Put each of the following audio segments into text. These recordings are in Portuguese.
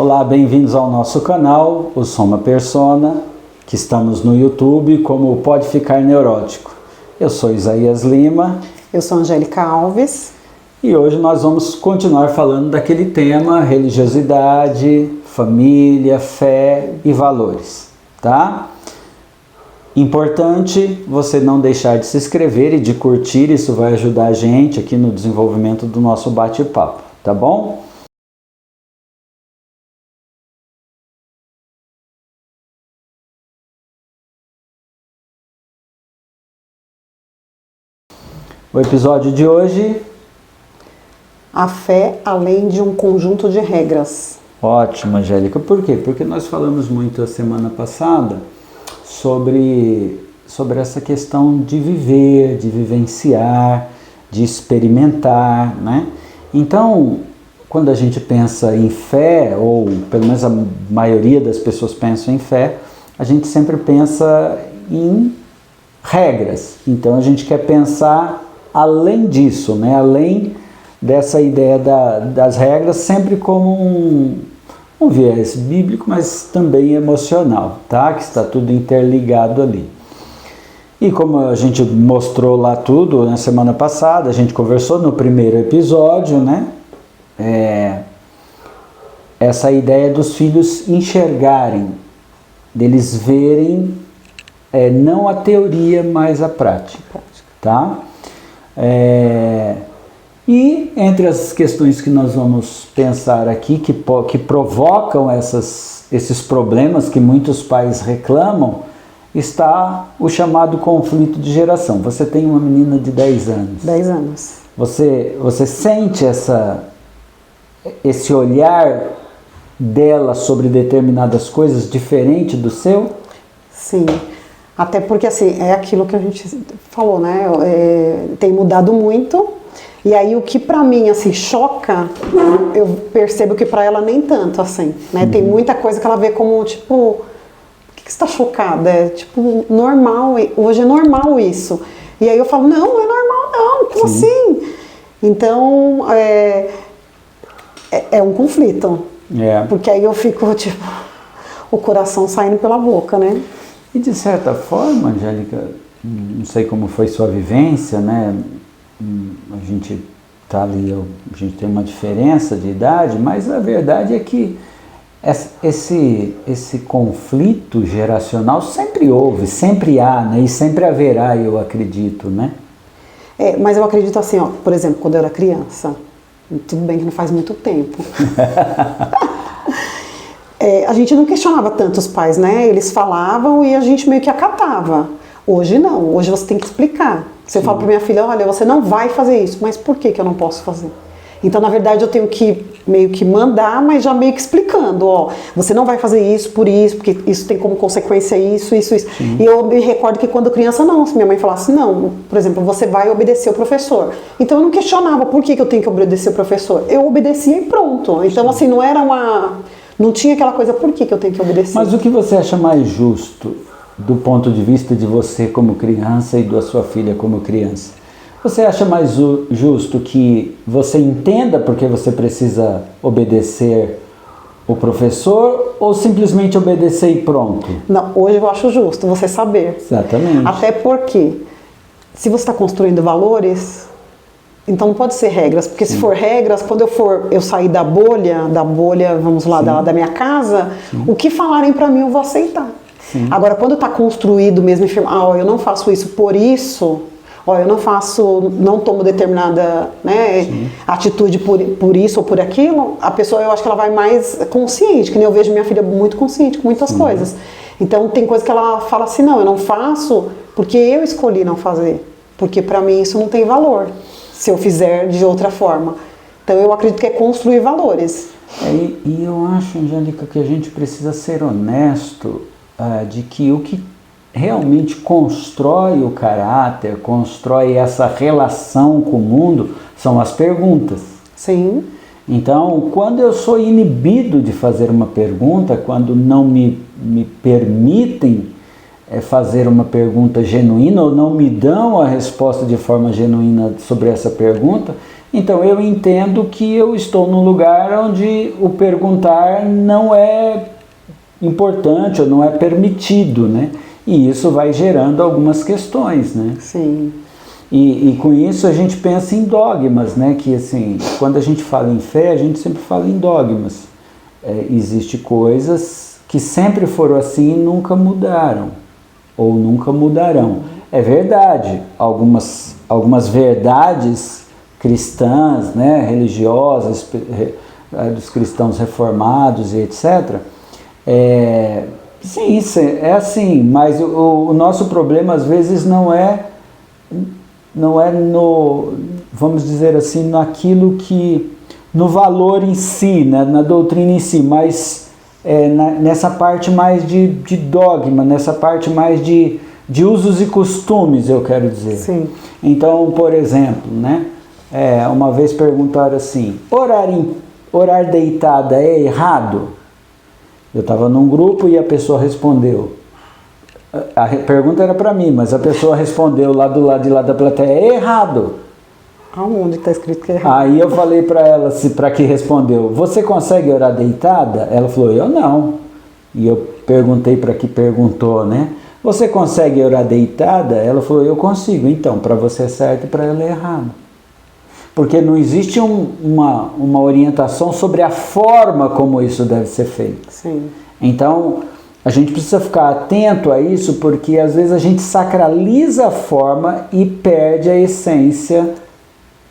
Olá, bem-vindos ao nosso canal, o Soma Persona, que estamos no YouTube como Pode Ficar Neurótico. Eu sou Isaías Lima. Eu sou Angélica Alves. E hoje nós vamos continuar falando daquele tema religiosidade, família, fé e valores, tá? Importante você não deixar de se inscrever e de curtir, isso vai ajudar a gente aqui no desenvolvimento do nosso bate-papo, tá bom? O episódio de hoje... A fé além de um conjunto de regras. Ótimo, Angélica. Por quê? Porque nós falamos muito a semana passada sobre essa questão de viver, de vivenciar, de experimentar, né? Então, quando a gente pensa em fé, ou pelo menos a maioria das pessoas pensam em fé, a gente sempre pensa em regras. Então, a gente quer pensar além disso, né? Além dessa ideia das regras, sempre como um viés bíblico, mas também emocional, tá? Que está tudo interligado ali. E como a gente mostrou lá tudo na semana passada, a gente conversou no primeiro episódio, né? Essa ideia dos filhos enxergarem, deles verem não a teoria, mas a prática, tá? E entre as questões que nós vamos pensar aqui, que provocam esses problemas que muitos pais reclamam, está o chamado conflito de geração. Você tem uma menina de 10 anos. 10 anos. Você sente esse olhar dela sobre determinadas coisas diferente do seu? Sim. Até porque, assim, é aquilo que a gente falou, né? Tem mudado muito. E aí, o que pra mim, assim, choca, eu percebo que pra ela nem tanto, assim, né? Tem muita coisa que ela vê como, tipo, por que você tá chocada? É, tipo, normal, hoje é normal isso. E aí eu falo, não é normal não, como assim? Então, é um conflito. Porque aí eu fico, tipo, o coração saindo pela boca, né? E de certa forma, Angélica, não sei como foi sua vivência, né? A gente tá ali, a gente tem uma diferença de idade, mas a verdade é que esse conflito geracional sempre houve, sempre há, né? E sempre haverá, eu acredito, né? Mas eu acredito assim, ó, por exemplo, quando eu era criança, tudo bem que não faz muito tempo. A gente não questionava tanto os pais, né? Eles falavam e a gente meio que acatava. Hoje não, hoje você tem que explicar. Você fala para minha filha, olha, você não vai fazer isso, mas por que eu não posso fazer? Então, na verdade, eu tenho que meio que mandar, mas já meio que explicando, ó, você não vai fazer isso, porque isso tem como consequência isso. Sim. E eu me recordo que quando criança, não, se minha mãe falasse, não, por exemplo, você vai obedecer o professor. Então, eu não questionava por que eu tenho que obedecer o professor. Eu obedecia e pronto. Então, assim, não tinha aquela coisa, por que eu tenho que obedecer? Mas o que você acha mais justo do ponto de vista de você como criança e da sua filha como criança? Você acha mais justo que você entenda porque você precisa obedecer o professor ou simplesmente obedecer e pronto? Não, hoje eu acho justo você saber. Exatamente. Até porque, se você está construindo valores, então não pode ser regras, porque se for regras, quando eu sair da bolha, vamos lá, da minha casa, o que falarem para mim eu vou aceitar. Sim. Agora, quando está construído mesmo, eu não faço isso por isso, eu não tomo determinada, né, atitude por isso ou por aquilo, a pessoa, eu acho que ela vai mais consciente, que nem eu vejo minha filha muito consciente com muitas coisas. Então, tem coisa que ela fala assim, não, eu não faço porque eu escolhi não fazer, porque para mim isso não tem valor, se eu fizer de outra forma. Então, eu acredito que é construir valores. E eu acho, Angélica, que a gente precisa ser honesto de que o que realmente constrói o caráter, constrói essa relação com o mundo, são as perguntas. Sim. Então, quando eu sou inibido de fazer uma pergunta, quando não me permitem fazer uma pergunta genuína ou não me dão a resposta de forma genuína sobre essa pergunta, Então eu entendo que eu estou num lugar onde o perguntar não é importante ou não é permitido, né? E isso vai gerando algumas questões, né? Sim. E com isso a gente pensa em dogmas, né? Que assim, quando a gente fala em fé, a gente sempre fala em dogmas. Existem coisas que sempre foram assim e nunca mudaram, ou nunca mudarão. É verdade, algumas verdades cristãs, né, religiosas, dos cristãos reformados e etc. Sim, é assim, mas o nosso problema às vezes não é no, vamos dizer assim, naquilo que, no valor em si, né, na doutrina em si, mas nessa parte mais de dogma, nessa parte mais de usos e costumes, eu quero dizer. Sim. Então, por exemplo, né, uma vez perguntaram assim, orar deitada é errado? Eu estava num grupo e a pessoa respondeu. A pergunta era para mim, mas a pessoa respondeu lá do lado de lá da plateia, é errado. Aonde está escrito que é errado? Aí eu falei para ela, para que respondeu, você consegue orar deitada? Ela falou, eu não. E eu perguntei para que perguntou, né? Você consegue orar deitada? Ela falou, eu consigo. Então, para você é certo e para ela é errado. Porque não existe uma orientação sobre a forma como isso deve ser feito. Sim. Então, a gente precisa ficar atento a isso, porque às vezes a gente sacraliza a forma e perde a essência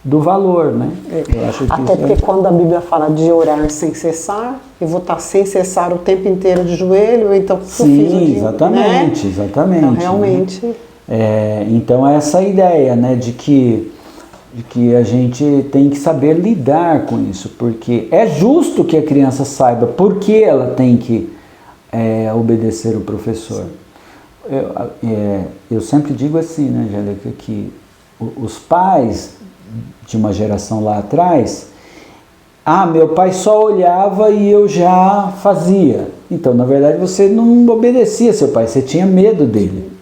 do valor, né? Eu acho que até porque quando a Bíblia fala de orar sem cessar, eu vou estar sem cessar o tempo inteiro de joelho, então sim, exatamente, né? Exatamente. Então, realmente. Né? Então essa ideia, né, de que a gente tem que saber lidar com isso, porque é justo que a criança saiba por que ela tem que obedecer o professor. Eu sempre digo assim, né, Angélica, que os pais de uma geração lá atrás, meu pai só olhava e eu já fazia. Então, na verdade, você não obedecia seu pai, você tinha medo dele.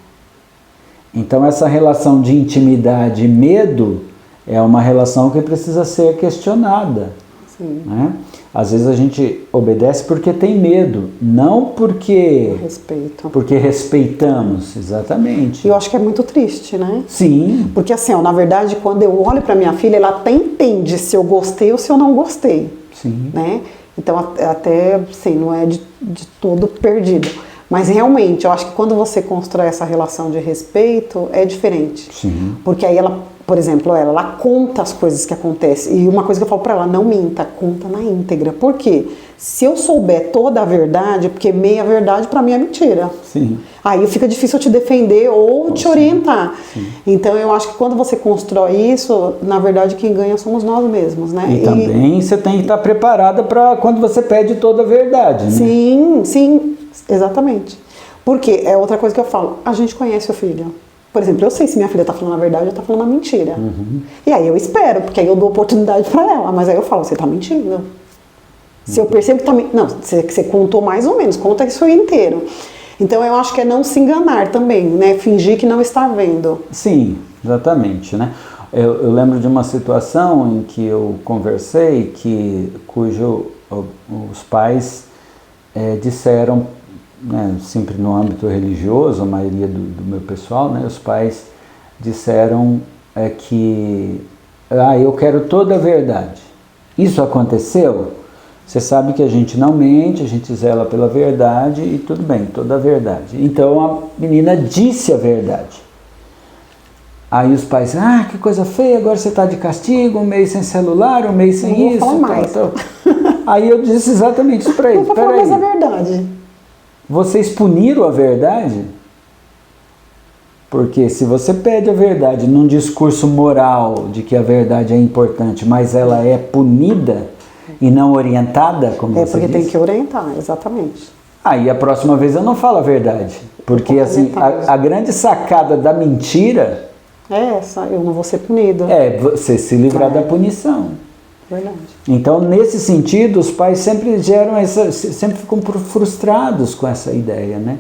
Então, essa relação de intimidade e medo é uma relação que precisa ser questionada. Sim. Né? Às vezes a gente obedece porque tem medo, não porque respeitamos, exatamente. E eu acho que é muito triste, né? Sim. Porque assim, na verdade, quando eu olho para minha filha, ela até entende se eu gostei ou se eu não gostei. Sim. Né? Então, até, assim, não é de todo perdido. Mas realmente, eu acho que quando você constrói essa relação de respeito, é diferente. Sim. Porque aí ela, por exemplo, ela conta as coisas que acontecem. E uma coisa que eu falo pra ela, não minta, conta na íntegra. Por quê? Se eu souber toda a verdade, porque meia verdade pra mim é mentira. Sim. Aí fica difícil eu te defender ou te orientar. Sim. Então eu acho que quando você constrói isso, na verdade quem ganha somos nós mesmos, né? E também você tem que estar preparada para quando você pede toda a verdade, né? Sim, sim, exatamente. Porque é outra coisa que eu falo, a gente conhece o filho. Por exemplo, eu sei se minha filha está falando a verdade ou está falando a mentira. Uhum. E aí eu espero, porque aí eu dou oportunidade para ela. Mas aí eu falo, você está mentindo. Se eu percebo que tá não, você contou mais ou menos, conta isso aí inteiro. Então eu acho que é não se enganar também, né? Fingir que não está vendo. Sim, exatamente, né? Eu lembro de uma situação em que eu conversei, cujo os pais disseram, né, sempre no âmbito religioso, a maioria do meu pessoal, né, os pais disseram que eu quero toda a verdade. Isso aconteceu? Você sabe que a gente não mente, a gente zela pela verdade e tudo bem, toda a verdade. Então a menina disse a verdade. Aí os pais, que coisa feia, agora você está de castigo, um mês sem celular, um mês sem isso. Não mais. Aí eu disse exatamente isso para eles. Não vou falar mais a verdade. Vocês puniram a verdade? Porque se você pede a verdade num discurso moral de que a verdade é importante, mas ela é punida e não orientada, como você disse. Porque tem que orientar, exatamente. Aí a próxima vez eu não falo a verdade. Porque assim, a grande sacada da mentira é essa, eu não vou ser punido. Você se livrar da punição. Verdade. Então, nesse sentido, os pais sempre sempre ficam frustrados com essa ideia, né?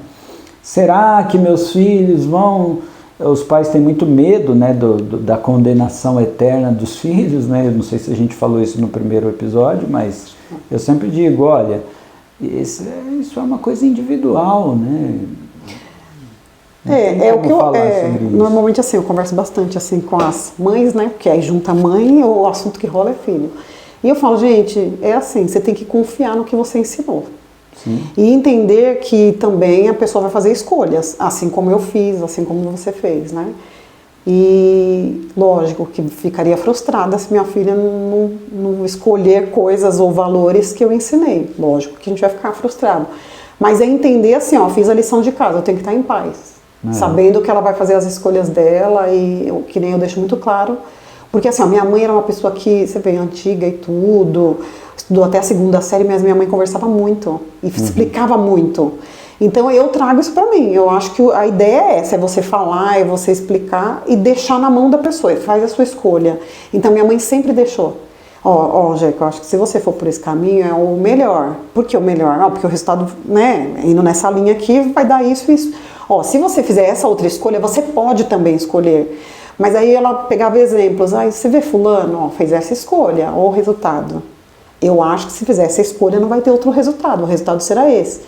Será que meus filhos vão os pais têm muito medo, né, da condenação eterna dos filhos, né? Eu não sei se a gente falou isso no primeiro episódio, mas eu sempre digo, olha, isso é uma coisa individual, né? É o que normalmente assim, eu converso bastante assim com as mães, né? Porque aí junta a mãe, o assunto que rola é filho. E eu falo, gente, é assim, você tem que confiar no que você ensinou. Sim. E entender que também a pessoa vai fazer escolhas, assim como eu fiz, assim como você fez, né? E lógico que ficaria frustrada se minha filha não escolher coisas ou valores que eu ensinei. Lógico que a gente vai ficar frustrado. Mas é entender assim, ó, fiz a lição de casa, eu tenho que estar em paz. Sabendo que ela vai fazer as escolhas dela e que nem eu deixo muito claro. Porque assim, a minha mãe era uma pessoa que, você vê, antiga e tudo, estudou até a 2ª série, mas minha mãe conversava muito e explicava muito. Então eu trago isso pra mim. Eu acho que a ideia é essa, é você falar, é você explicar e deixar na mão da pessoa, faz a sua escolha. Então minha mãe sempre deixou. Ó, Jeco, eu acho que se você for por esse caminho é o melhor. Por que o melhor? Não, porque o resultado, né, indo nessa linha aqui vai dar isso e isso. Ó, se você fizer essa outra escolha, você pode também escolher. Mas aí ela pegava exemplos. Aí você vê fulano, ó, fez essa escolha, ou o resultado. Eu acho que se fizer essa escolha não vai ter outro resultado, o resultado será esse.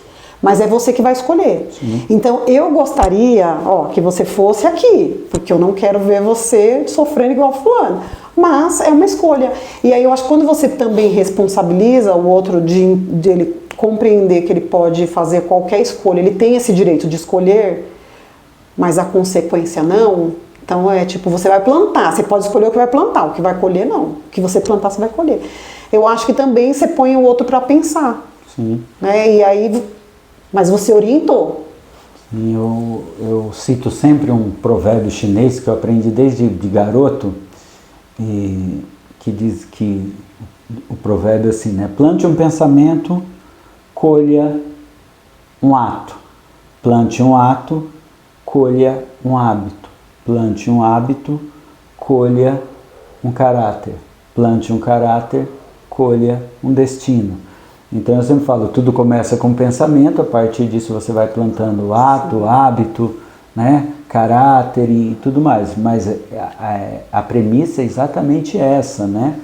Mas é você que vai escolher. Sim. Então eu gostaria, ó, que você fosse aqui, porque eu não quero ver você sofrendo igual fulano. Mas é uma escolha. E aí eu acho que quando você também responsabiliza o outro de ele compreender que ele pode fazer qualquer escolha, ele tem esse direito de escolher, mas a consequência não. Então é tipo, você vai plantar, você pode escolher o que vai plantar, o que vai colher não. O que você plantar, você vai colher. Eu acho que também você põe o outro para pensar. Sim. Né? E aí, mas você orientou. Sim, eu cito sempre um provérbio chinês que eu aprendi desde de garoto, e que diz que o provérbio é assim, né? Plante um pensamento, colha um ato. Plante um ato, colha um hábito. Plante um hábito, colha um caráter. Plante um caráter, colha um destino. Então eu sempre falo, tudo começa com pensamento, a partir disso você vai plantando ato, hábito, né, caráter e tudo mais. Mas a premissa é exatamente essa, né?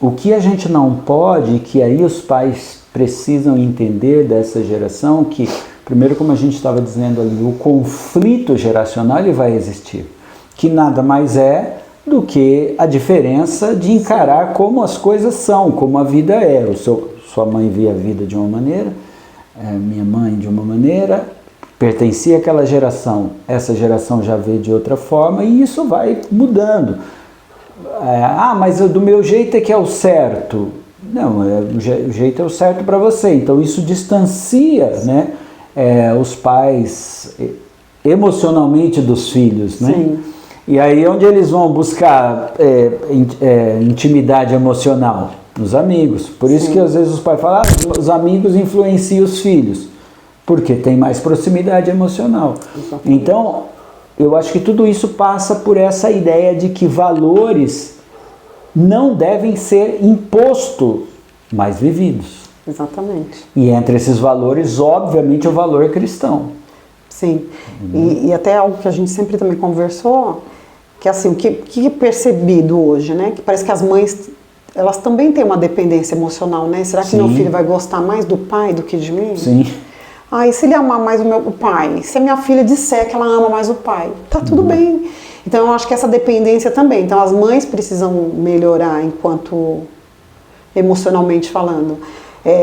O que a gente não pode, que aí os pais precisam entender dessa geração, que primeiro, como a gente estava dizendo ali, o conflito geracional ele vai existir, que nada mais é do que a diferença de encarar como as coisas são, como a vida é. Sua mãe via a vida de uma maneira, minha mãe de uma maneira, pertencia àquela geração, essa geração já vê de outra forma e isso vai mudando. Mas do meu jeito é que é o certo. Não, o jeito é o certo para você, então isso distancia, né, os pais emocionalmente dos filhos, né? Sim. E aí onde eles vão buscar intimidade emocional? Nos amigos. Por isso que às vezes os pais falam, os amigos influenciam os filhos, porque tem mais proximidade emocional. Exatamente. Então, eu acho que tudo isso passa por essa ideia de que valores não devem ser impostos, mas vividos. Exatamente. E entre esses valores, obviamente, o valor cristão. Sim. E até algo que a gente sempre também conversou, que assim, o que é percebido hoje, né? Que parece que as mães, elas também têm uma dependência emocional, né? Será que Sim. meu filho vai gostar mais do pai do que de mim? Sim. E se ele amar mais o pai? Se a minha filha disser que ela ama mais o pai? Tá tudo bem. Então eu acho que essa dependência também. Então as mães precisam melhorar enquanto emocionalmente falando.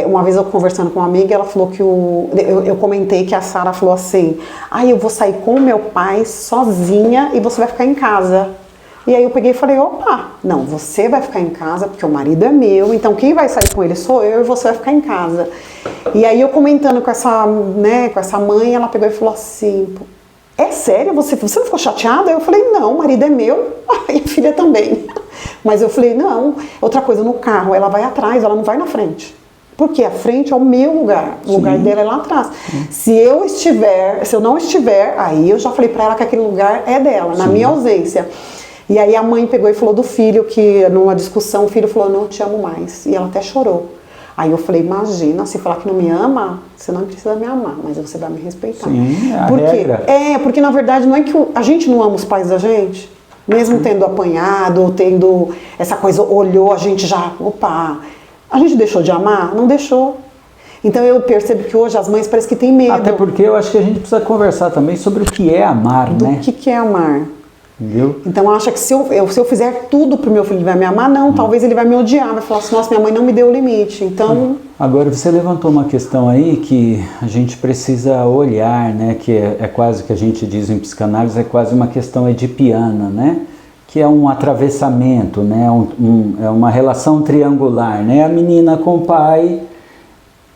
Uma vez eu conversando com uma amiga, ela falou que eu comentei que a Sara falou assim, eu vou sair com o meu pai sozinha e você vai ficar em casa. E aí eu peguei e falei, opa, não, você vai ficar em casa porque o marido é meu, então quem vai sair com ele sou eu e você vai ficar em casa. E aí eu comentando com essa mãe, ela pegou e falou assim, é sério? Você não ficou chateada? Eu falei, não, o marido é meu e a filha também. Mas eu falei, não, outra coisa, no carro ela vai atrás, ela não vai na frente. Porque a frente é o meu lugar, o lugar dela é lá atrás. Se eu não estiver, aí eu já falei pra ela que aquele lugar é dela, na minha ausência. E aí a mãe pegou e falou do filho, que numa discussão o filho falou, não te amo mais. E ela até chorou. Aí eu falei, imagina, se falar que não me ama, você não precisa me amar, mas você vai me respeitar. Sim, é a Por quê? regra. Porque na verdade não é que a gente não ama os pais da gente, mesmo tendo apanhado, ou tendo essa coisa, olhou, a gente já, opa, a gente deixou de amar? Não deixou. Então eu percebo que hoje as mães parecem que têm medo. Até porque eu acho que a gente precisa conversar também sobre o que é amar, né? Do que é amar. Entendeu? Então acha que se eu fizer tudo pro meu filho, ele vai me amar? Não, talvez ele vai me odiar, vai falar assim, nossa, minha mãe não me deu o limite. Então... Agora você levantou uma questão aí que a gente precisa olhar, né? Que é quase que a gente diz em psicanálise, é quase uma questão edipiana, né? Que é um atravessamento, né? É uma relação triangular, né? A menina com o pai,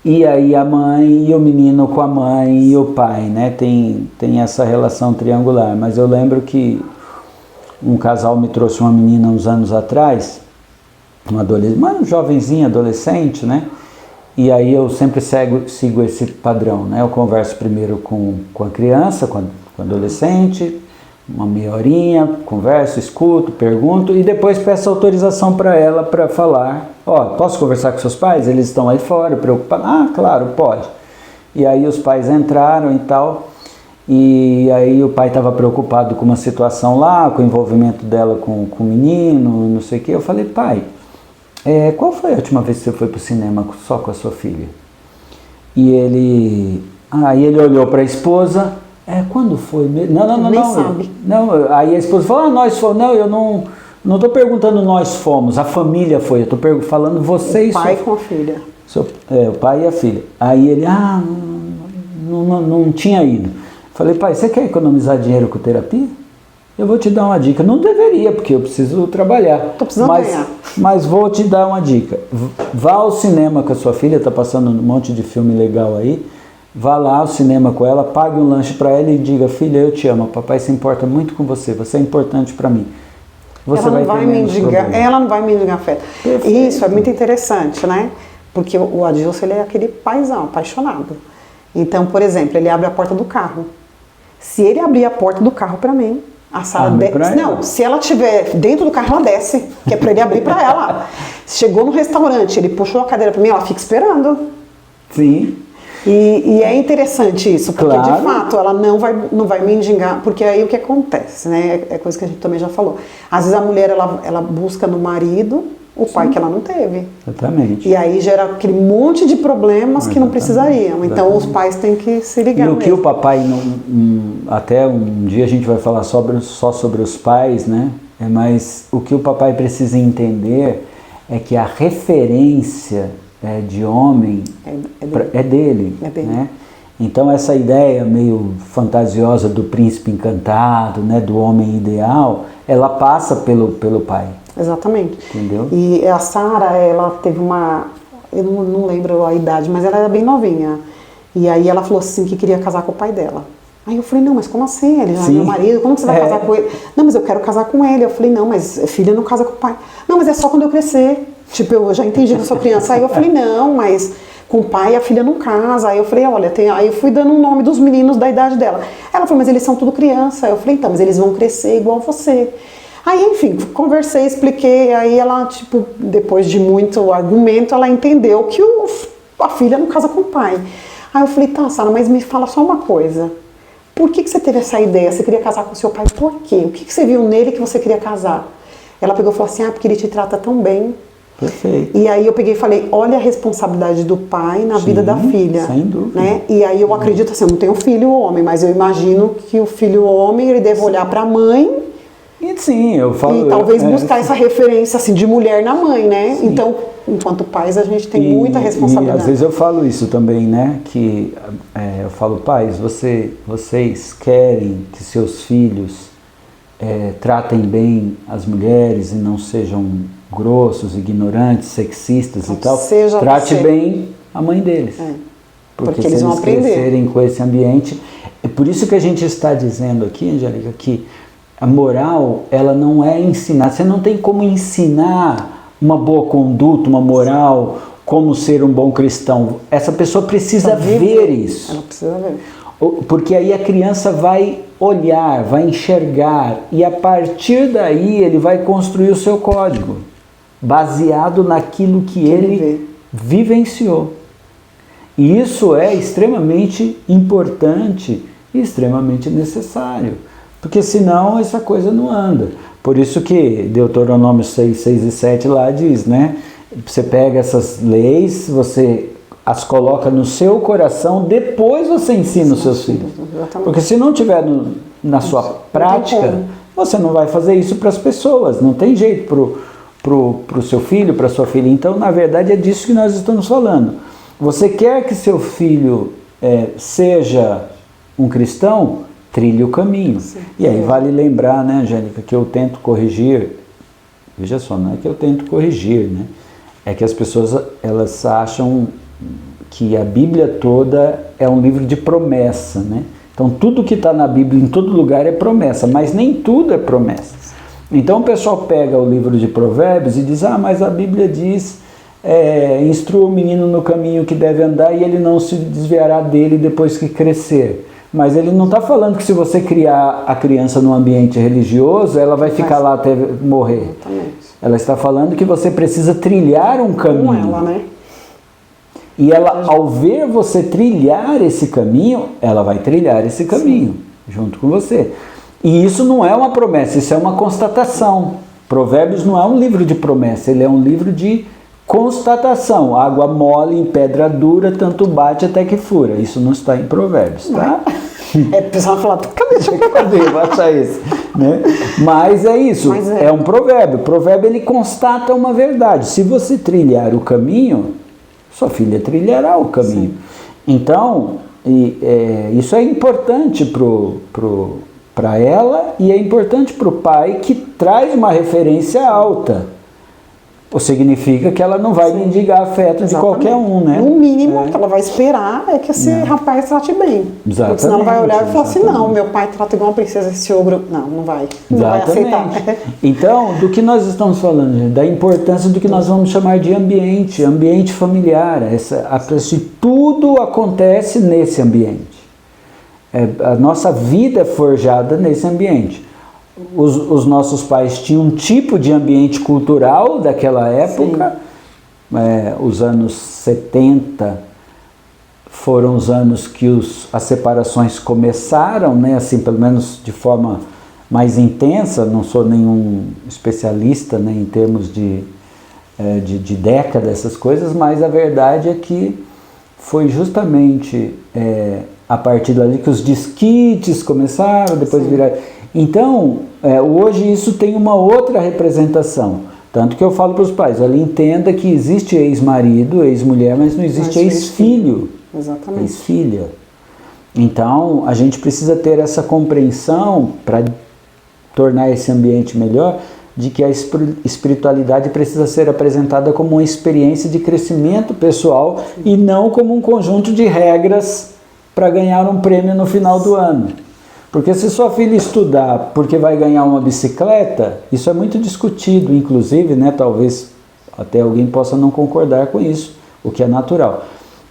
e aí a mãe, e o menino com a mãe e o pai, né? Tem essa relação triangular. Mas eu lembro que um casal me trouxe uma menina uns anos atrás, uma jovenzinha, adolescente, né? E aí eu sempre sigo esse padrão, né? Eu converso primeiro com a criança, com o adolescente, uma meia horinha, converso, escuto, pergunto e depois peço autorização para ela para falar. Posso conversar com seus pais? Eles estão aí fora, preocupados. Ah, claro, pode. E aí os pais entraram e tal, e aí o pai estava preocupado com uma situação lá, com o envolvimento dela com o menino, não sei o quê. Eu falei, pai, qual foi a última vez que você foi para o cinema só com a sua filha? E ele olhou para a esposa, quando foi mesmo? Não. Nem sabe. Não, aí a esposa falou, nós fomos. Não, eu não estou perguntando nós fomos, a família foi, eu estou falando vocês. O pai com a filha. O pai e a filha. Aí ele, não tinha ido. Falei, pai, você quer economizar dinheiro com terapia? Eu vou te dar uma dica. Não deveria, porque eu preciso trabalhar. Tô precisando ganhar. Mas vou te dar uma dica. Vá ao cinema com a sua filha, tá passando um monte de filme legal aí. Vá lá ao cinema com ela, pague um lanche para ela e diga, filha, eu te amo, papai se importa muito com você é importante para mim. Você ela não vai mendigar afeto. Perfeito. Isso é muito interessante, né? Porque o Adilson, ele é aquele paizão, apaixonado. Então, por exemplo, ele abre a porta do carro. Se ele abrir a porta do carro para mim, a Sara desce. Não, se ela estiver dentro do carro, ela desce, que é para ele abrir para ela. Chegou no restaurante, ele puxou a cadeira para mim, ela fica esperando. Sim. E é interessante isso, porque claro. De fato ela não vai mendigar, porque aí o que acontece, né? É coisa que a gente também já falou. Às vezes a mulher ela busca no marido o pai que ela não teve. Exatamente. E aí gera aquele monte de problemas que não precisariam. Então os pais têm que se ligar. E o que o papai até um dia a gente vai falar só sobre os pais, né? Mas o que o papai precisa entender é que a referência de homem é dele. Né? Então essa ideia meio fantasiosa do príncipe encantado, né, do homem ideal, ela passa pelo pai. Exatamente. Entendeu? E a Sara, ela teve eu não lembro a idade, mas ela era bem novinha. E aí ela falou assim que queria casar com o pai dela. Aí eu falei, não, mas como assim? Ele já é meu marido, como que você vai casar com ele? Não, mas eu quero casar com ele. Eu falei, não, mas filha não casa com o pai. Não, mas é só quando eu crescer. Tipo, eu já entendi que eu sou criança. Aí eu falei, não, mas com o pai a filha não casa. Aí eu falei, olha, aí eu fui dando o nome dos meninos da idade dela. Ela falou, mas eles são tudo criança. Eu falei, então, mas eles vão crescer igual você. Aí, enfim, conversei, expliquei. Aí ela, tipo, depois de muito argumento, ela entendeu que a filha não casa com o pai. Aí eu falei, tá, Sara, mas me fala só uma coisa. Por que você teve essa ideia? Você queria casar com seu pai? Por quê? O que você viu nele que você queria casar? Ela pegou e falou assim, porque ele te trata tão bem. Perfeito. E aí eu peguei e falei, olha a responsabilidade do pai na vida da filha. Sem dúvida. Né? E aí eu acredito assim, eu não tenho filho homem, mas eu imagino que o filho homem, ele deve olhar para a mãe sim, eu falo, e talvez buscar essa referência assim, de mulher na mãe, né? Sim. Então, enquanto pais, a gente tem muita responsabilidade. E às vezes eu falo isso também, né? Que eu falo, pais, vocês querem que seus filhos tratem bem as mulheres e não sejam grossos, ignorantes, sexistas então, e tal. Trate bem a mãe deles. Porque se eles vão aprender. Crescerem com esse ambiente. É por isso que a gente está dizendo aqui, Angélica, que a moral, ela não é ensinar. Você não tem como ensinar uma boa conduta, uma moral, como ser um bom cristão. Essa pessoa precisa ver isso. Ela precisa ver. Porque aí a criança vai olhar, vai enxergar e a partir daí ele vai construir o seu código, baseado naquilo que ele vivenciou. E isso é extremamente importante e extremamente necessário, porque senão essa coisa não anda. Por isso que Deuteronômio 6, 6 e 7 lá diz, né? Você pega essas leis, você as coloca no seu coração, depois você ensina os seus filhos. Porque se não tiver na sua prática, você não vai fazer isso para as pessoas, não tem jeito pro seu filho, para sua filha. Então, na verdade, é disso que nós estamos falando. Você quer que seu filho seja um cristão? Trilhe o caminho. Sim. E aí vale lembrar, né, Angélica, que eu tento corrigir, veja só, não é que eu tento corrigir, né? É que as pessoas, elas acham que a Bíblia toda é um livro de promessa, né? Então tudo que está na Bíblia, em todo lugar, é promessa, mas nem tudo é promessa. Então o pessoal pega o livro de Provérbios e diz, mas a Bíblia diz, instrua o menino no caminho que deve andar e ele não se desviará dele depois que crescer. Mas ele não está falando que se você criar a criança num ambiente religioso, ela vai ficar lá até morrer. Exatamente. Ela está falando que você precisa trilhar um caminho. Com ela, né? E ela, ao ver você trilhar esse caminho, ela vai trilhar esse caminho, sim, junto com você. E isso não é uma promessa, isso é uma constatação. Provérbios não é um livro de promessa, ele é um livro de constatação. Água mole em pedra dura, tanto bate até que fura. Isso não está em Provérbios, tá? O pessoal fala, cadê? Baixa esse, né? Mas é isso, é um provérbio. O provérbio, ele constata uma verdade. Se você trilhar o caminho, sua filha trilhará o caminho. Sim. Então, isso é importante para ela e é importante para o pai, que traz uma referência alta. Ou significa que ela não vai mendigar afeto de qualquer um, né? No mínimo, o que ela vai esperar é que esse rapaz trate bem. Exatamente. Porque senão ela vai olhar e falar assim, não, meu pai trata igual uma princesa, esse ogro... Não vai. Não vai aceitar. Então, do que nós estamos falando, gente? Da importância do que nós vamos chamar de ambiente familiar. Tudo acontece nesse ambiente. A nossa vida é forjada nesse ambiente. Os nossos pais tinham um tipo de ambiente cultural daquela época. Os anos 70 foram os anos que as separações começaram, né? Assim, pelo menos de forma mais intensa. Não sou nenhum especialista, né, em termos de década, essas coisas, mas a verdade é que foi justamente a partir dali que os disquites começaram, depois viraram... Então, hoje isso tem uma outra representação. Tanto que eu falo para os pais, olha, entenda que existe ex-marido, ex-mulher, mas não existe ex-filho. Exatamente. Ex-filha. Então, a gente precisa ter essa compreensão para tornar esse ambiente melhor, de que a espiritualidade precisa ser apresentada como uma experiência de crescimento pessoal e não como um conjunto de regras para ganhar um prêmio no final do ano. Porque se sua filha estudar porque vai ganhar uma bicicleta, isso é muito discutido, inclusive, né, talvez até alguém possa não concordar com isso, o que é natural.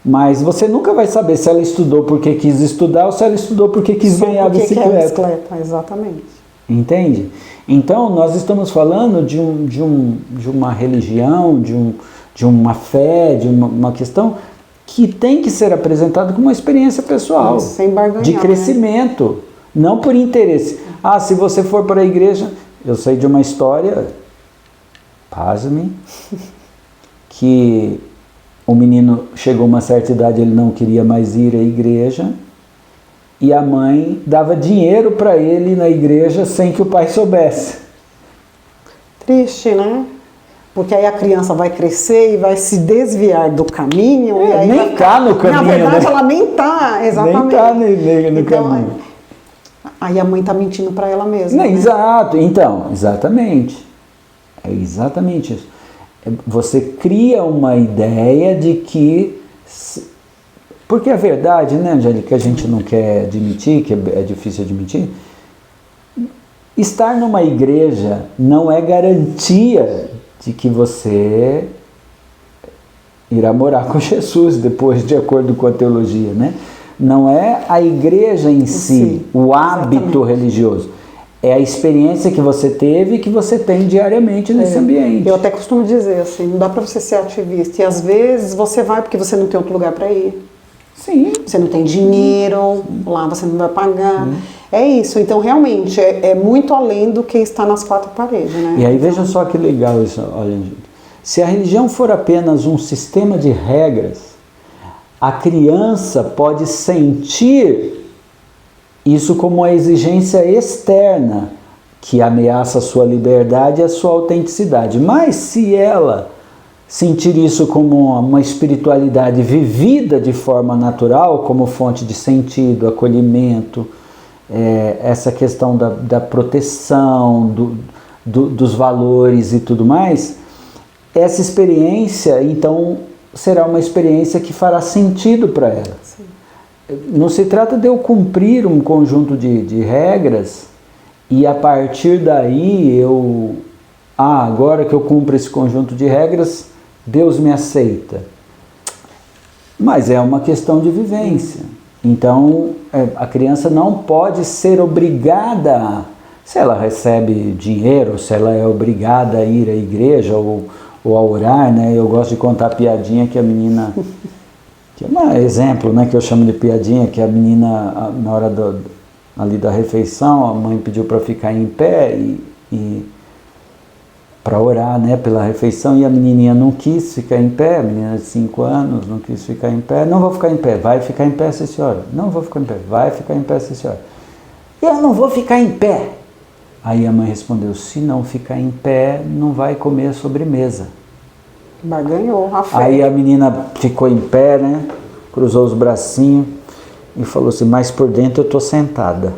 Mas você nunca vai saber se ela estudou porque quis estudar ou se ela estudou porque quis ganhar a bicicleta. Exatamente. Entende? Então, nós estamos falando de uma religião, de uma fé, de uma questão que tem que ser apresentada como uma experiência pessoal, sem barganhar, de crescimento. Né? Não por interesse. Se você for para a igreja... Eu sei de uma história, pasme, que o menino chegou a uma certa idade, ele não queria mais ir à igreja, e a mãe dava dinheiro para ele na igreja sem que o pai soubesse. Triste, né? Porque aí a criança vai crescer e vai se desviar do caminho. E aí nem está no caminho. Na verdade, né? Ela nem está, exatamente. Nem está no caminho. Aí a mãe está mentindo para ela mesma. Né? Exato, então, exatamente. É exatamente isso. Você cria uma ideia de que... Porque a verdade, né, Angélica, que a gente não quer admitir, que é difícil admitir, estar numa igreja não é garantia de que você irá morar com Jesus depois, de acordo com a teologia, né? Não é a igreja em si, o hábito religioso. é a experiência que você teve e que você tem diariamente nesse ambiente. Eu até costumo dizer assim, não dá para você ser ativista. E às vezes você vai porque você não tem outro lugar para ir. Sim. Você não tem dinheiro, lá você não vai pagar. É isso. Então, realmente, é muito além do que está nas quatro paredes, né? E aí, veja só que legal isso. Olha, gente. Se a religião for apenas um sistema de regras, a criança pode sentir isso como uma exigência externa que ameaça a sua liberdade e a sua autenticidade. Mas se ela sentir isso como uma espiritualidade vivida de forma natural, como fonte de sentido, acolhimento, essa questão da proteção, dos valores e tudo mais, essa experiência, então, será uma experiência que fará sentido para ela. Sim. Não se trata de eu cumprir um conjunto de regras e a partir daí agora que eu cumpro esse conjunto de regras, Deus me aceita. Mas é uma questão de vivência. Então, a criança não pode ser obrigada, se ela recebe dinheiro, se ela é obrigada a ir à igreja ou a orar, né? Eu gosto de contar a piadinha que a menina... que é um exemplo, né, que eu chamo de piadinha, que a menina, na hora ali da refeição, a mãe pediu para ficar em pé e para orar, né, pela refeição, e a menininha não quis ficar em pé, a menina de 5 anos não quis ficar em pé. Não vou ficar em pé. Vai ficar em pé, sim senhora. Não vou ficar em pé. Vai ficar em pé, sim senhora. Eu não vou ficar em pé. Aí a mãe respondeu, se não ficar em pé, não vai comer a sobremesa. Barganhou a fé. Aí a menina ficou em pé, né, cruzou os bracinhos e falou assim, mas por dentro eu tô sentada.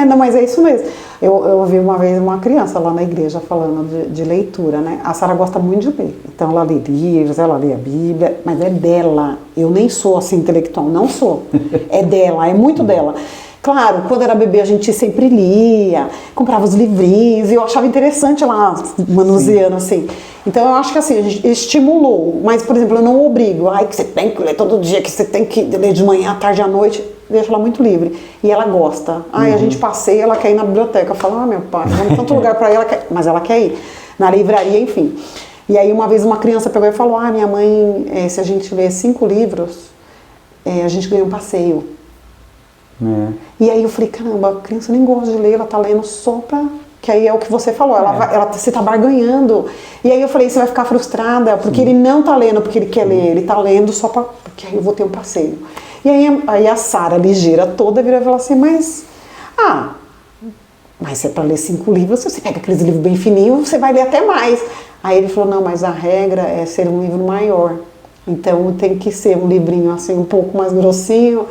Não, mas é isso mesmo. Eu ouvi uma vez uma criança lá na igreja falando de leitura, né? A Sara gosta muito de ler. Então ela lê livros, ela lê a Bíblia, mas é dela. Eu nem sou assim intelectual, não sou. É dela, é muito dela. Claro, quando era bebê a gente sempre lia, comprava os livrinhos e eu achava interessante lá manuseando assim. Então eu acho que assim, a gente estimulou, mas por exemplo, eu não obrigo, que você tem que ler todo dia, que você tem que ler de manhã, à tarde, à noite, deixo ela muito livre. E ela gosta. A gente passeia, ela quer ir na biblioteca. Eu falo, meu pai, vamos tanto lugar para ela, mas ela quer ir. Na livraria, enfim. E aí uma vez uma criança pegou e falou, minha mãe, se a gente ler 5 livros, a gente ganha um passeio. E aí eu falei, caramba, a criança nem gosta de ler, ela tá lendo só pra... Que aí é o que você falou, você tá barganhando. E aí eu falei, você vai ficar frustrada, porque ele não tá lendo porque ele quer ler, ele tá lendo só porque aí eu vou ter um passeio. E aí a Sara, ligeira toda, vira e fala assim, mas se é pra ler 5 livros, você pega aqueles livros bem fininhos, você vai ler até mais. Aí ele falou, não, mas a regra é ser um livro maior. Então tem que ser um livrinho assim, um pouco mais grossinho.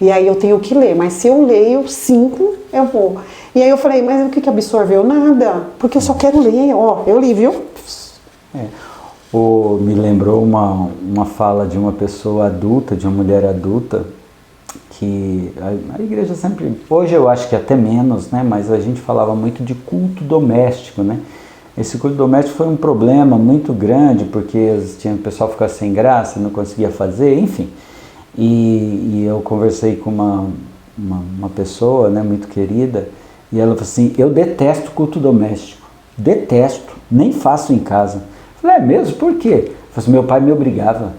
E aí eu tenho que ler, mas se eu leio 5, eu vou. E aí eu falei, mas o que absorveu? Nada, porque eu só quero ler, eu li, viu? Me lembrou uma fala de uma pessoa adulta, de uma mulher adulta, que a igreja sempre, hoje eu acho que até menos, né? Mas a gente falava muito de culto doméstico, né? Esse culto doméstico foi um problema muito grande, porque o pessoal ficava sem graça, não conseguia fazer, enfim. E eu conversei com uma pessoa, né, muito querida, e ela falou assim, eu detesto culto doméstico, detesto, nem faço em casa. Eu falei, mesmo? Por quê? Eu falei assim, meu pai me obrigava.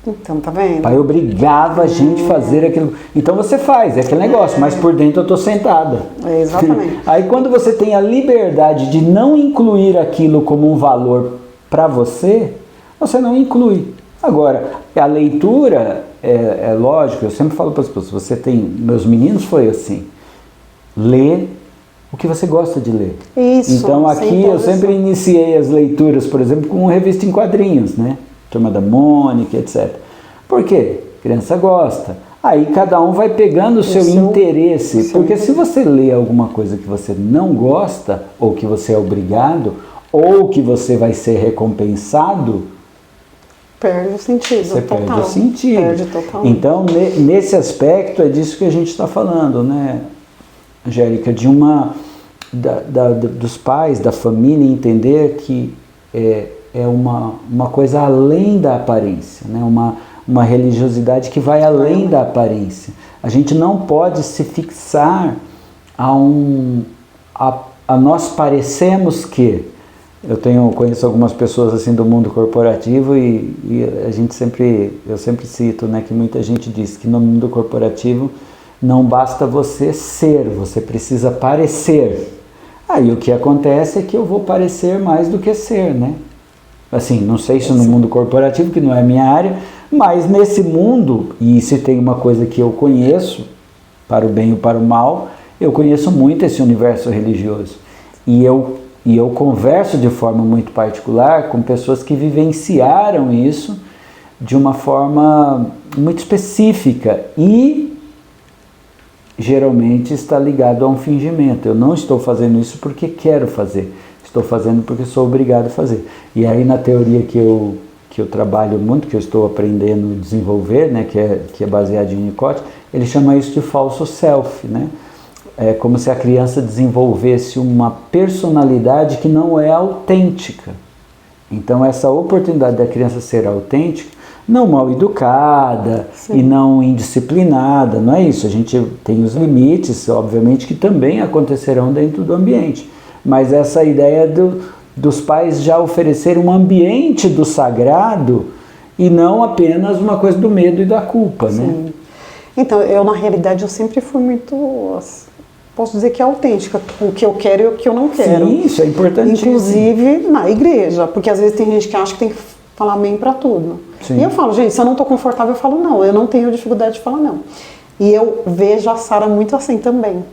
Então, tá vendo? O pai obrigava a gente a fazer aquilo. Então você faz, é aquele negócio, mas por dentro eu tô sentada. Exatamente. Aí quando você tem a liberdade de não incluir aquilo como um valor para você não inclui. Agora, a leitura... É lógico, eu sempre falo para as pessoas, meus meninos foi assim, lê o que você gosta de ler. Isso, então aqui eu sempre iniciei as leituras, por exemplo, com revista em quadrinhos, né? Turma da Mônica, etc. Por quê? Criança gosta. Aí cada um vai pegando o seu interesse, porque se você lê alguma coisa que você não gosta, ou que você é obrigado, ou que você vai ser recompensado, perde o sentido. Você perde o sentido. Perde totalmente. Então, nesse aspecto, é disso que a gente está falando, né, Angélica? Dos pais, da família, entender que é uma coisa além da aparência, né? Uma religiosidade que vai além da aparência. A gente não pode se fixar nós parecemos que, conheço algumas pessoas assim do mundo corporativo e eu sempre cito, né, que muita gente diz que no mundo corporativo não basta você ser, você precisa parecer. Aí o que acontece é que eu vou parecer mais do que ser, né? Assim, não sei se no mundo corporativo, que não é a minha área, mas nesse mundo, e se tem uma coisa que eu conheço, para o bem ou para o mal, eu conheço muito esse universo religioso. E eu converso de forma muito particular com pessoas que vivenciaram isso de uma forma muito específica e geralmente está ligado a um fingimento. Eu não estou fazendo isso porque quero fazer, estou fazendo porque sou obrigado a fazer. E aí na teoria que eu trabalho muito, que eu estou aprendendo a desenvolver, né, que é baseado em Winnicott, ele chama isso de falso self, né? É como se a criança desenvolvesse uma personalidade que não é autêntica. Então essa oportunidade da criança ser autêntica, não mal educada e não indisciplinada, não é isso. A gente tem os limites, obviamente, que também acontecerão dentro do ambiente. Mas essa ideia dos pais já oferecerem um ambiente do sagrado e não apenas uma coisa do medo e da culpa, né? Então, na realidade, eu sempre fui muito, posso dizer que autêntica, o que eu quero e o que eu não quero. Sim, isso é importante. Inclusive na igreja, porque às vezes tem gente que acha que tem que falar amém para tudo. Sim. E eu falo, gente, se eu não estou confortável, eu falo não, eu não tenho dificuldade de falar não. E eu vejo a Sara muito assim também.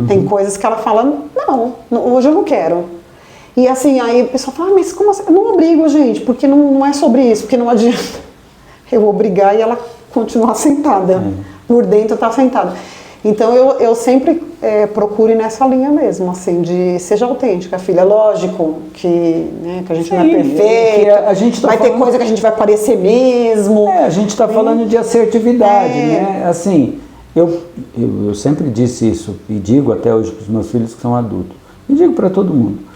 Tem coisas que ela fala, não, hoje eu não quero. E assim, aí o pessoal fala, mas como assim? Eu não obrigo, gente, porque não é sobre isso, porque não adianta eu obrigar e ela continuar sentada. Por dentro tá sentada. Então eu sempre procuro ir nessa linha mesmo, assim, de seja autêntica, filha. Lógico que, né, que a gente não é perfeito, vai ter coisa que a gente vai parecer mesmo. A gente está falando de assertividade, né? Assim, eu sempre disse isso, e digo até hoje para os meus filhos que são adultos, e digo para todo mundo.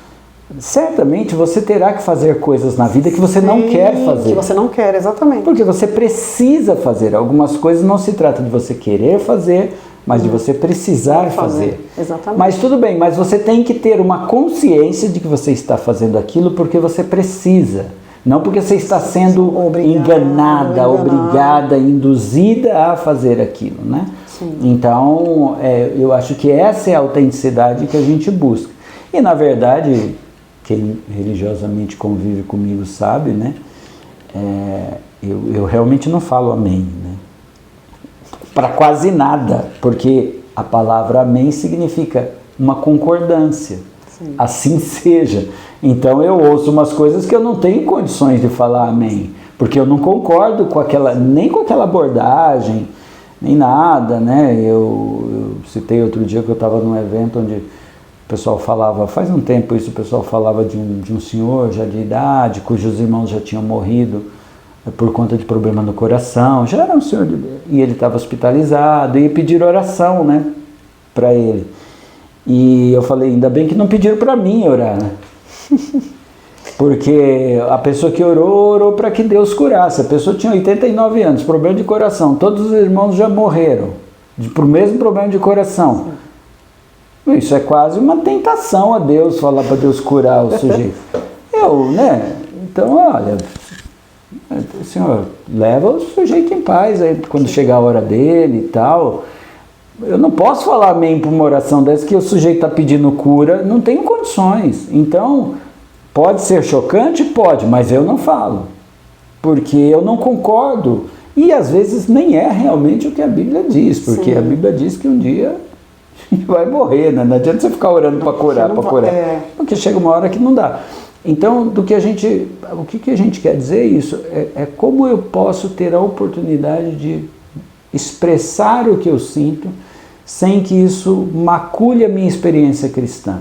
Certamente você terá que fazer coisas na vida que você não quer fazer. Que você não quer, exatamente. Porque você precisa fazer. Algumas coisas não se trata de você querer fazer, mas de você precisar fazer. Exatamente. Mas tudo bem, mas você tem que ter uma consciência de que você está fazendo aquilo porque você precisa. Não porque você está sendo enganada, obrigada, induzida a fazer aquilo, né? Sim. Então, eu acho que essa é a autenticidade que a gente busca. E, na verdade, quem religiosamente convive comigo sabe, né? Eu realmente não falo amém, né? Para quase nada, porque a palavra amém significa uma concordância. Sim. Assim seja. Então eu ouço umas coisas que eu não tenho condições de falar amém, porque eu não concordo com nem com aquela abordagem, nem nada, né? Eu citei outro dia que eu estava num evento onde o pessoal falava, faz um tempo isso, o pessoal falava de um senhor já de idade, cujos irmãos já tinham morrido por conta de problema no coração, já era um senhor, e ele estava hospitalizado, e pediram oração, né, para ele. E eu falei, ainda bem que não pediram para mim orar, né? Porque a pessoa que orou para que Deus curasse. A pessoa tinha 89 anos, problema de coração, todos os irmãos já morreram, por mesmo problema de coração. Isso é quase uma tentação a Deus, falar para Deus curar o sujeito. Né? Então, olha, Senhor, leva o sujeito em paz aí, quando chegar a hora dele e tal. Eu não posso falar amém para uma oração dessa que o sujeito está pedindo cura, não tenho condições. Então, pode ser chocante? Pode, mas eu não falo, porque eu não concordo. E às vezes nem é realmente o que a Bíblia diz, porque Sim. a Bíblia diz que um dia a gente vai morrer, né? Não adianta você ficar orando para curar, porque chega uma hora que não dá. Então, o que a gente quer dizer é isso, é como eu posso ter a oportunidade de expressar o que eu sinto sem que isso macule a minha experiência cristã,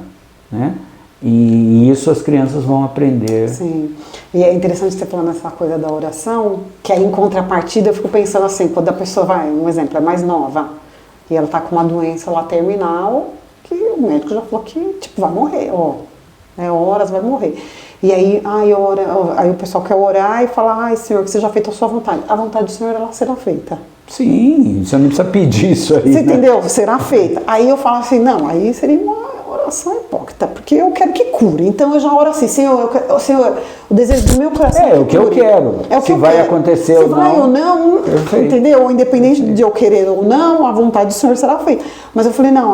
né? E isso as crianças vão aprender. Sim, e é interessante você falando essa coisa da oração, que aí em contrapartida eu fico pensando assim, quando a pessoa vai, um exemplo, é mais nova, e ela está com uma doença lá terminal, que o médico já falou que, tipo, vai morrer, ó. né? Horas, vai morrer. E aí, aí o pessoal quer orar e fala, ai Senhor, que seja feita a sua vontade. A vontade do Senhor, ela será feita. Sim, você não precisa pedir isso aí. Você né? entendeu? Será feita. Aí eu falo assim, não, aí seria uma oração hipócrita, porque eu quero que cure. Então eu já oro assim, Senhor, Senhor, o desejo do meu coração é o que cure. eu quero. É o que se eu vai quero. acontecer se ou não. vai ou não, Perfeito. entendeu? Independente de eu querer ou não, a vontade do Senhor será feita. Mas eu falei, não,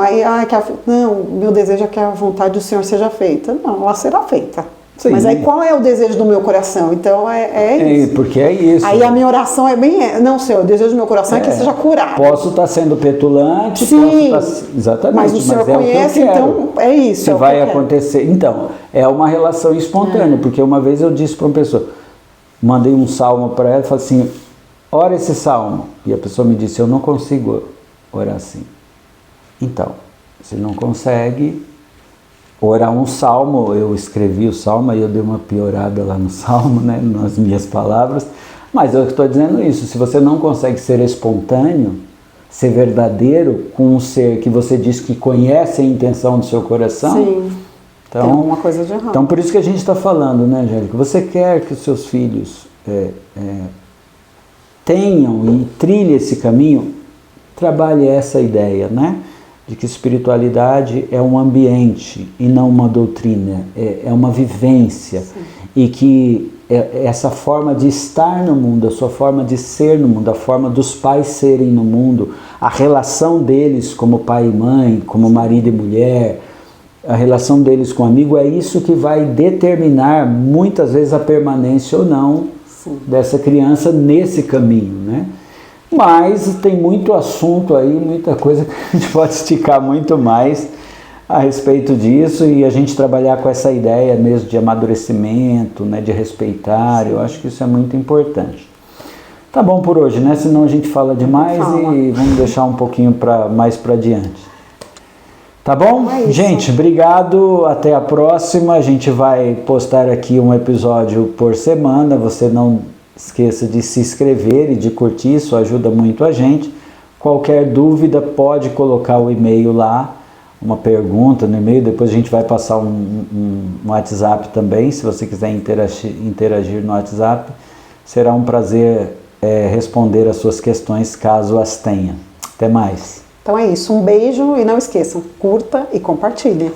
não, meu desejo é que a vontade do Senhor seja feita. Não, ela será feita. Sim. Mas aí qual é o desejo do meu coração? Então isso. Porque é isso. Aí a minha oração é bem, não, Senhor, o desejo do meu coração é que seja curado. Posso estar sendo petulante, Sim, exatamente, mas o Senhor conhece, então é isso. Se vai acontecer. Então, é uma relação espontânea, porque uma vez eu disse para uma pessoa, mandei um salmo para ela e falei assim, ora esse salmo. E a pessoa me disse, eu não consigo orar assim. Então, se não consegue orar um salmo, eu escrevi o salmo, aí eu dei uma piorada lá no salmo, né, nas minhas palavras, mas eu estou dizendo isso, se você não consegue ser espontâneo, ser verdadeiro com um ser que você diz que conhece a intenção do seu coração, sim, então, tem alguma coisa de errado. Então por isso que a gente está falando, né, Angélica, você quer que os seus filhos tenham e trilhem esse caminho, trabalhe essa ideia, né? De que espiritualidade é um ambiente e não uma doutrina, é uma vivência. Sim. E que essa forma de estar no mundo, a sua forma de ser no mundo, a forma dos pais serem no mundo, a relação deles como pai e mãe, como marido e mulher, a relação deles com o amigo, é isso que vai determinar muitas vezes a permanência ou não Sim. dessa criança nesse caminho, né? Mas tem muito assunto aí, muita coisa que a gente pode esticar muito mais a respeito disso e a gente trabalhar com essa ideia mesmo de amadurecimento, né, de respeitar, eu acho que isso é muito importante. Tá bom por hoje, né? Senão a gente fala demais e vamos deixar um pouquinho mais para diante. Tá bom? Gente, obrigado, até a próxima. A gente vai postar aqui um episódio por semana, você não esqueça de se inscrever e de curtir, isso ajuda muito a gente. Qualquer dúvida pode colocar o e-mail lá, uma pergunta no e-mail, depois a gente vai passar um WhatsApp também, se você quiser interagir no WhatsApp. Será um prazer responder as suas questões, caso as tenha. Até mais. Então é isso, um beijo e não esqueçam, curta e compartilhe.